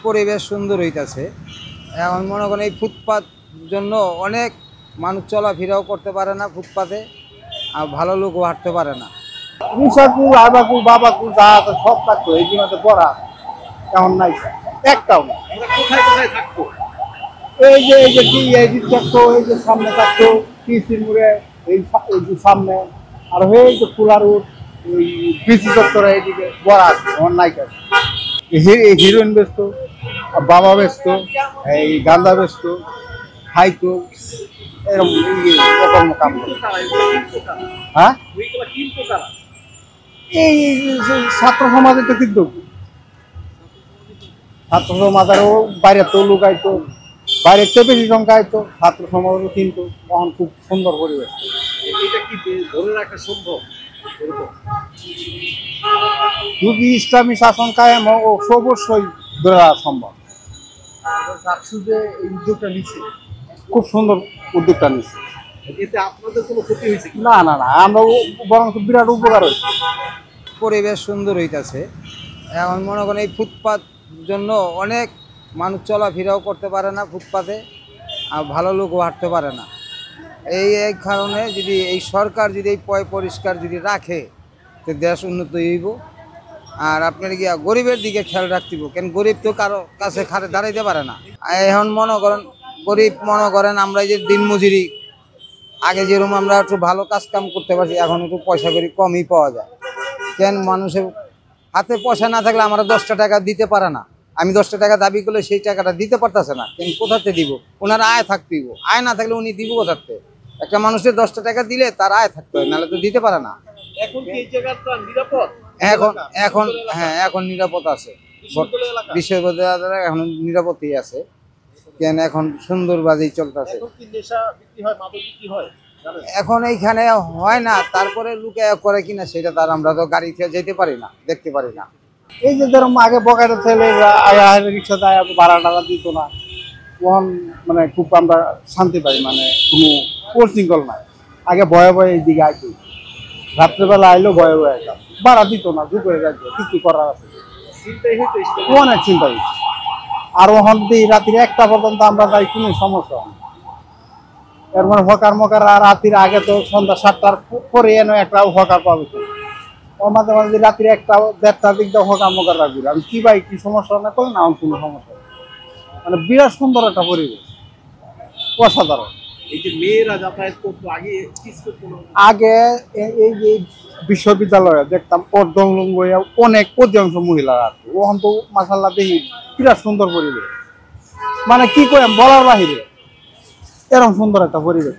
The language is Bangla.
পরিবেশ সুন্দর হইতাছে। এখন মনে করেন এই ফুটপাত জন্য অনেক মানুষ চলাফেরাও করতে পারে না ফুটপাতে, আর ভালো লোকও হাঁটতে পারে না। রিসাকুল আবাকুল বাবাকুল যা আছে সব থাকতো এই জীবনে পড়া এখন নাই, একটাও না। কোথায় কোথায় থাকতো? এই যে কি এই যে থাকতো, এই যে সামনে থাকতো পিসির মুড়ে, এই যে সামনে আর এই যে কুলার ওই পিসি চত্বরে এইদিকে বড়া আছে, এখন নাই কাছে। হিরোইন বেচতো, বাবা বেচতো, এই গান্দা বেচতো, খাইতো, এরকম অকর্ম কাম করতো। হ্যাঁ, এই ছাত্র সমাজে তো কিন্তু ছাত্র সমাজেরও বাইরে তো লোক আইতো, বাইরের চেয়ে বেশি সংখ্যা আইতো, ছাত্র সমাজও কিন্তু তখন খুব সুন্দর পরিবেশ। এটা কি ধরে রাখা সম্ভব? যদি ইসলামী শাসন কায়েম ও অবশ্যই ধরে রাখা সম্ভব। ডাকসু যে এই উদ্যোগটা নিচ্ছে, খুব সুন্দর উদ্যোগটা নিচ্ছে। এতে আপনাদের কোনো ক্ষতি হয়েছে কি? না না না, আমরা বরং বিরাট উপকার হয়েছে। পরিবেশ সুন্দর হইতাছে। এখন মনে করেন এই ফুটপাত জন্য অনেক মানুষ চলাফেরাও করতে পারে না ফুটপাতে, আর ভালো লোকও হাঁটতে পারে না। এই কারণে যদি এই সরকার যদি এই পরিষ্কার যদি রাখে, তো দেশ উন্নত হইব। আর আপনার গিয়া গরিবের দিকে খেয়াল রাখতেইব, কেন গরিব তো কারো কাছে খাটে দাঁড়াইতে পারে না। এখন মনে করেন গরিব, মনে করেন আমরা এই যে দিনমজুরি, আগে যেরকম আমরা একটু ভালো কাজ কাম করতে পারছি, এখন একটু পয়সা করি কমই পাওয়া যায়। কেন মানুষের হাতে পয়সা না থাকলে আমরা 10টা টাকা দিতে পারে না। আমি 10টা টাকা দাবি করলে সেই টাকাটা দিতে পারতেছে না, কেন কোথাতে দিব? ওনার আয় থাকতেইব, আয় না থাকলে উনি দিব কোথাতে? একটা মানুষের 10টা টাকা দিলে তার আয় থাকতে হয়, নাহলে তো দিতে পারে না। এখন কি এই জায়গাটা নিরাপদ? এখন এখন হ্যাঁ, এখন নিরাপদ আছে। বিশ্ববিদ্যালয় এখন নিরাপদই আছে, কেন এখন সুন্দরভাবেই চলতেছে। এখন কি নেশা বিক্রি হয়, মাদক বিক্রি হয়? এখন এইখানে হয় না, তারপরে লোকে করে কিনা সেটা তার আমরা তো গাড়ি থেকে যেতে পারি না, দেখতে পারি না। এই যে ধরুন আগে বকাটা ছেলেরা রিক্সাতে ভাড়া টাড়া দিত না, তখন মানে খুব আমরা শান্তি পাই, মানে কোনো পরিশৃঙ্খল নাই। আগে ভয়ে ভয়ে এইদিকে আইতো, রাত্রেবেলা আইলো ভয়ে ভয়ে একটা ভাড়া দিত না, দু করে যাইতো, কিছু করার আছে অনেক চিন্তা হয়েছে। আর ওখান দিয়ে রাত্রি 1টা পর্যন্ত আমরা যাই, কোনো সমস্যা হয় না। এর মানে হকার মকার আর রাত্রির আগে তো সন্ধ্যা 7টার পরে এনে একটা হকার পাবে, ওর মাঝে মাঝে রাত্রি 1টা 1:30টার দিক দিয়ে হকার মকার রাখবি। আমি কি ভাই কি সমস্যা না করলে না, আমার কোনো সমস্যা নেই। মানে বিরাট সুন্দর একটা পরিবেশ, অসাধারণ। এই যে মেয়েরা যাতায়াত করতো আগে আগে এই যে বিশ্ববিদ্যালয়ে দেখতাম অর্ধলঙ্গ অনেক অধিকাংশ মহিলারা আছে, ওখান তো মাসাল্লাহ দেখি বিরাট সুন্দর পরিবেশ, মানে কি করে বলার বাহিরে, এরকম সুন্দর একটা পরিবেশ।